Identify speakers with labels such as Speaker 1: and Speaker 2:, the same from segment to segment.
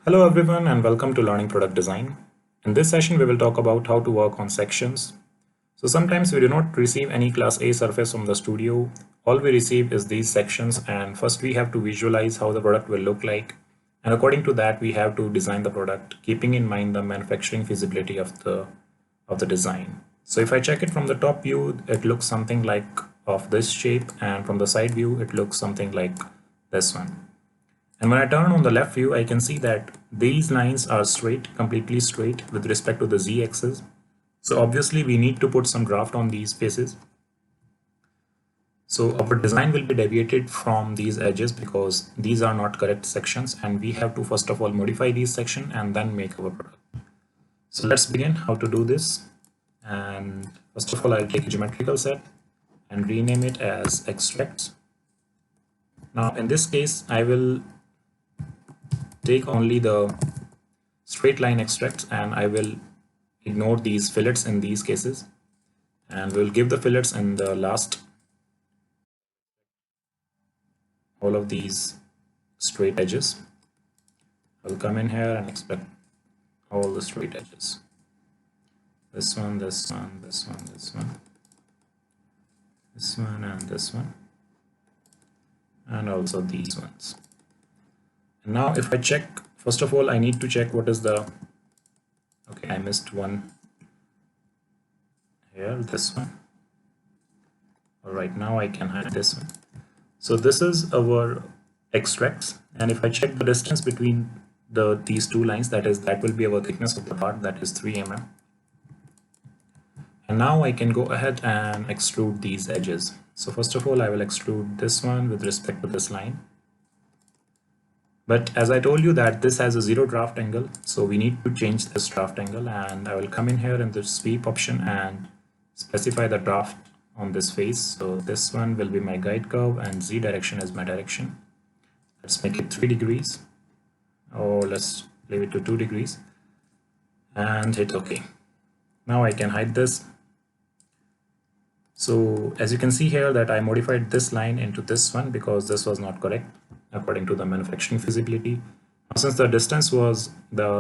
Speaker 1: Hello everyone and welcome to Learning Product Design. In this session we will talk about how to work on sections. So sometimes we do not receive any class A surface from the studio. All we receive is these sections, and first we have to visualize how the product will look like, and according to that we have to design the product keeping in mind the manufacturing feasibility of the design. So if I check it from the top view, it looks something like of this shape, and from the side view it looks something like this one. And when I turn on the left view, I can see that these lines are straight, completely straight with respect to the z-axis. So obviously we need to put some draft on these faces. So our design will be deviated from these edges because these are not correct sections, and we have to first of all modify these sections and then make our product. So let's begin how to do this. And first of all, I'll take a geometrical set and rename it as extracts. Now in this case, I will take only the straight line extracts and I will ignore these fillets in these cases, and we'll give the fillets in the last all of these straight edges. I'll come in here and extract all the straight edges. This one, this one, this one, this one, this one, and this one, and also these ones. And now if I check, first of all I need to check what is the, okay, I missed one here, this one. All right, now I can hide this one. So this is our extracts, and if I check the distance between these two lines, that will be our thickness of the part, that is 3 mm. And now I can go ahead and extrude these edges. So first of all I will extrude this one with respect to this line. But as I told you that this has a 0 draft angle, so we need to change this draft angle, and I will come in here in the sweep option and specify the draft on this face. So this one will be my guide curve and z direction is my direction. Let's make it 3 degrees, or let's leave it to 2 degrees and hit OK. Now I can hide this. So as you can see here that I modified this line into this one because this was not correct according to the manufacturing feasibility. Now, since the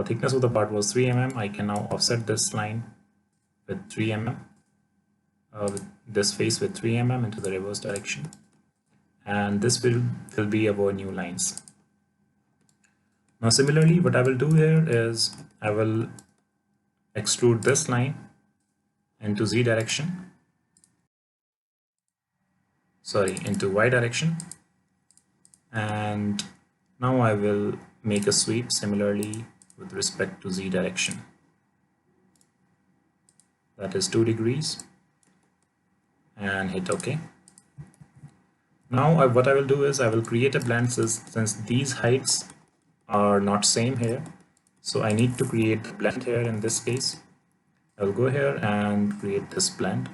Speaker 1: thickness of the part was 3 mm, I can now offset this line with 3 mm. With this face with 3 mm into the reverse direction, and this will be our new lines. Now similarly what I will do here is I will extrude this line into z direction, sorry, into y direction, and now I will make a sweep similarly with respect to z direction, that is 2 degrees, and hit OK. Now what I will do is I will create a blend since these heights are not same here, so I need to create a blend here. In this case I will go here and create this blend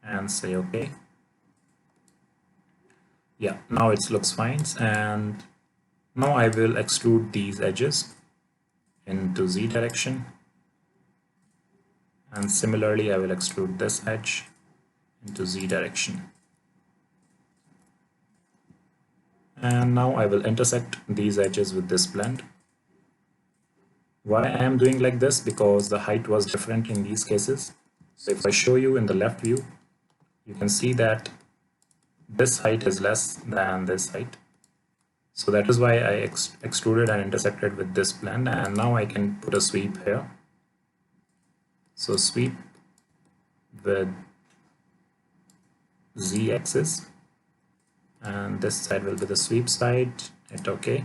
Speaker 1: and say OK. Yeah, now it looks fine, and now I will extrude these edges into z direction, and similarly I will extrude this edge into z direction. And now I will intersect these edges with this blend. Why I am doing like this? Because the height was different in these cases. So if I show you in the left view, you can see that this height is less than this height. So that is why I extruded and intersected with this blend, and now I can put a sweep here. So sweep with z-axis, and this side will be the sweep side, hit OK.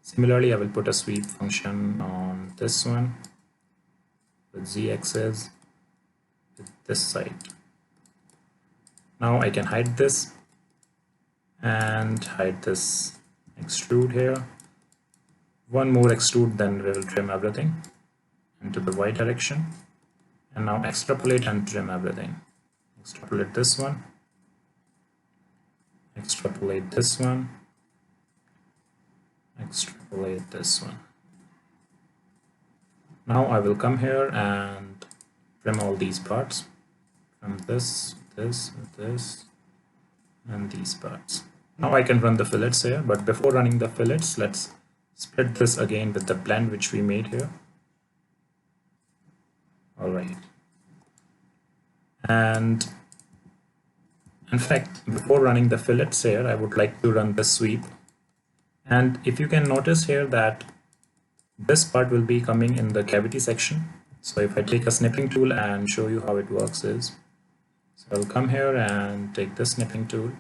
Speaker 1: Similarly I will put a sweep function on this one with z-axis with this side. Now I can hide this and hide this extrude here. One more extrude, then we will trim everything into the y direction, and now extrapolate and trim everything. Extrapolate this one, extrapolate this one, extrapolate this one. Now I will come here and trim all these parts from this, and these parts. Now I can run the fillets here, but before running the fillets, let's split this again with the blend which we made here. All right. And in fact, before running the fillets here, I would like to run the sweep. And if you can notice here that this part will be coming in the cavity section. So if I take a snipping tool and show you how it works is, so I'll come here and take this snipping tool.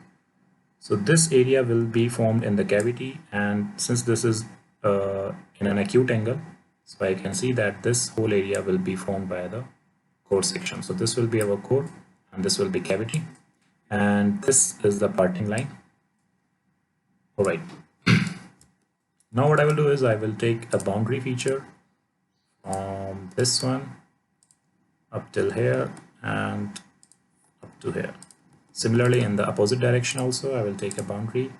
Speaker 1: So this area will be formed in the cavity, and since this is in an acute angle, so I can see that this whole area will be formed by the core section. So this will be our core and this will be cavity, and this is the parting line. All right. Now what I will do is I will take a boundary feature from this one up till here and up to here. Similarly, in the opposite direction also, I will take a boundary.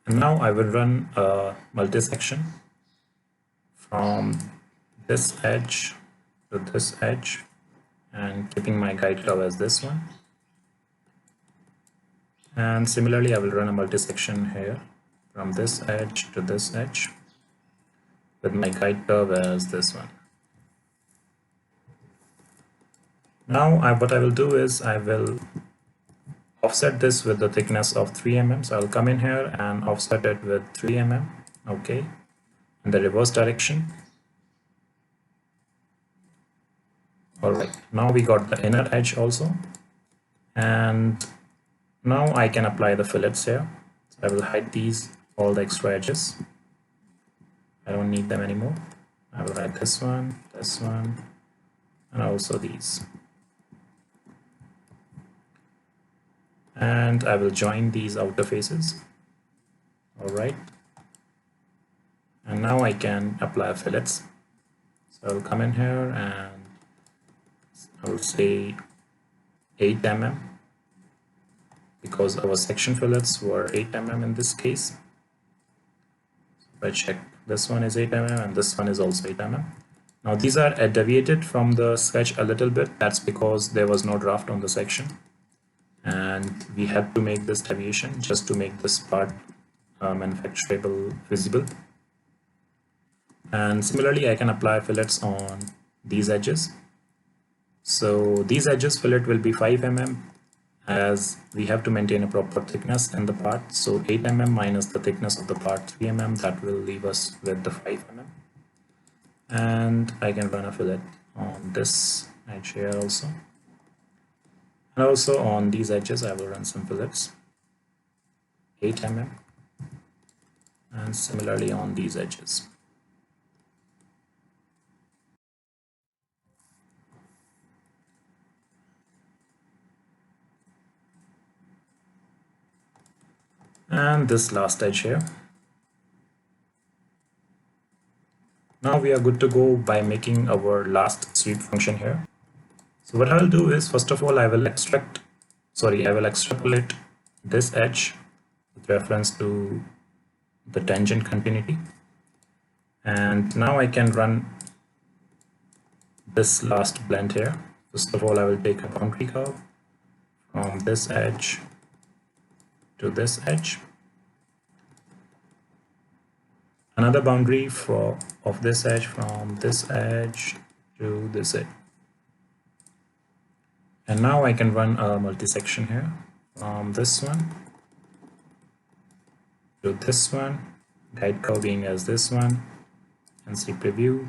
Speaker 1: And now I will run a multi-section from this edge to this edge and keeping my guide curve as this one. And similarly, I will run a multi-section here from this edge to this edge with my guide curve as this one. Now what I will do is I will offset this with the thickness of 3 mm. So I'll come in here and offset it with 3 mm. Okay, in the reverse direction. All right, now we got the inner edge also, and now I can apply the fillets here. So I will hide these, all the extra edges. I don't need them anymore. I will hide this one, and also these. And I will join these outer faces. All right. And now I can apply fillets. So I'll come in here and I'll say 8 mm because our section fillets were 8 mm in this case. So if I check, this one is 8 mm and this one is also 8 mm. Now these are deviated from the sketch a little bit. That's because there was no draft on the section, and we had to make this deviation just to make this part manufacturable visible. And similarly, I can apply fillets on these edges. So these edges fillet will be 5 mm as we have to maintain a proper thickness in the part. So 8 mm minus the thickness of the part 3 mm, that will leave us with the 5 mm. And I can run a fillet on this edge here also. And also on these edges, I will run some fillets, 8 mm, and similarly on these edges. And this last edge here. Now we are good to go by making our last sweep function here. So what I will do is, first of all, I will extrapolate this edge with reference to the tangent continuity. And now I can run this last blend here. First of all, I will take a boundary curve from this edge to this edge, another boundary of this edge from this edge to this edge, and now I can run a multi-section here from this one to this one, guide curve being as this one, and see preview.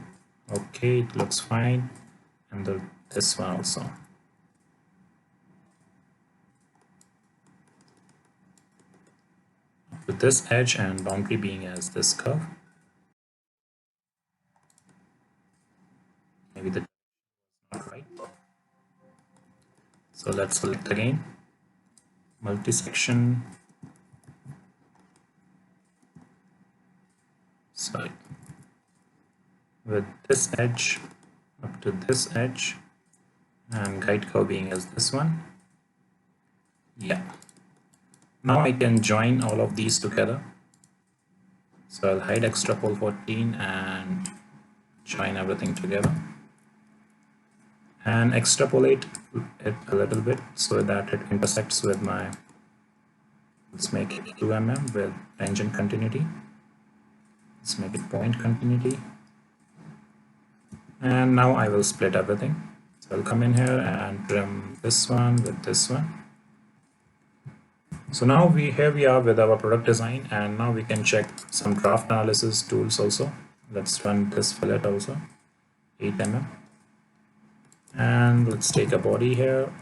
Speaker 1: Okay, it looks fine, and this one also. With this edge and boundary being as this curve. Maybe the not right. So let's select again, multi-section. Sorry. With this edge up to this edge, and guide curve being as this one. Yeah. Now I can join all of these together. So I'll hide extrapole 14 and join everything together and extrapolate it a little bit so that it intersects with my Let's make it 2 mm with tangent continuity. Let's make it point continuity. And now I will split everything. So I'll come in here and trim this one with this one. So now here we are with our product design, and now we can check some draft analysis tools also. Let's run this fillet also, 8 mm. And let's take a body here,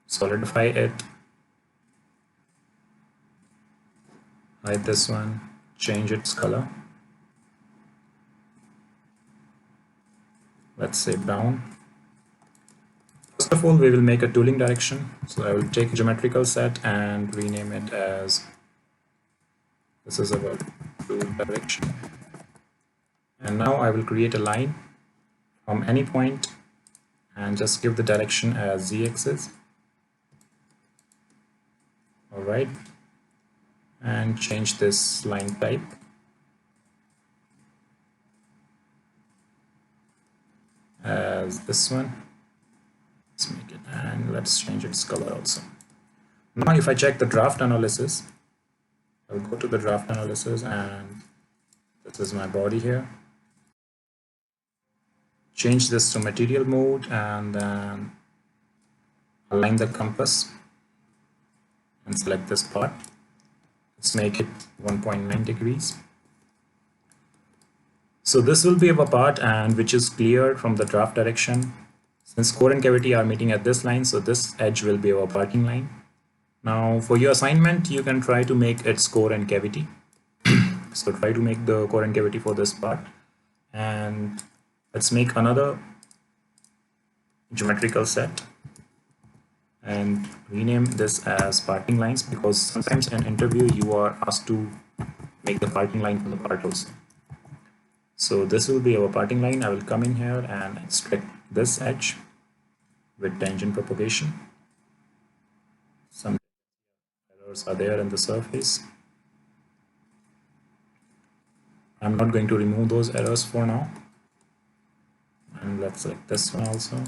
Speaker 1: solidify it, hide this one, change its color. Let's say brown. First of all, we will make a tooling direction. So I will take a geometrical set and rename it as, this is our tool direction. And now I will create a line from any point and just give the direction as z-axis. All right, and change this line type as this one. Let's make it, and let's change its color also. Now if I check the draft analysis, I'll go to the draft analysis, and this is my body here. Change this to material mode and then align the compass and select this part. Let's make it 1.9 degrees. So this will be our part, and which is cleared from the draft direction. Since core and cavity are meeting at this line, so this edge will be our parting line. Now for your assignment, you can try to make its core and cavity. So try to make the core and cavity for this part, and let's make another geometrical set and rename this as parting lines, because sometimes in interview you are asked to make the parting line for the part also. So this will be our parting line. I will come in here and extract this edge with tangent propagation. Some errors are there in the surface. I'm not going to remove those errors for now. And let's select this one also.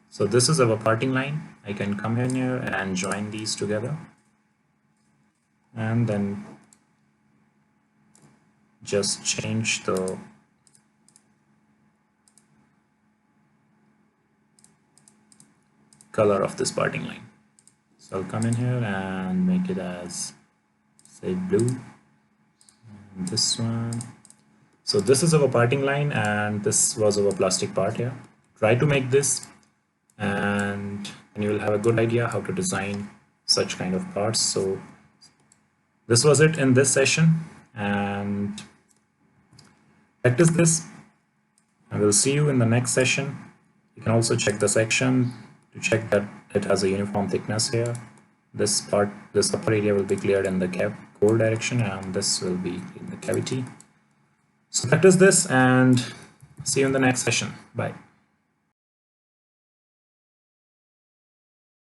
Speaker 1: So this is our parting line. I can come in here and join these together, and then just change the color of this parting line. So I'll come in here and make it as, say, blue, and this one. So this is our parting line, and this was our plastic part here. Try to make this, and you will have a good idea how to design such kind of parts. So this was it in this session, and practice this, and we'll see you in the next session. You can also check the section to check that it has a uniform thickness here. This part, this upper area will be cleared in the core direction, and this will be in the cavity. So practice this, and see you in the next session. Bye.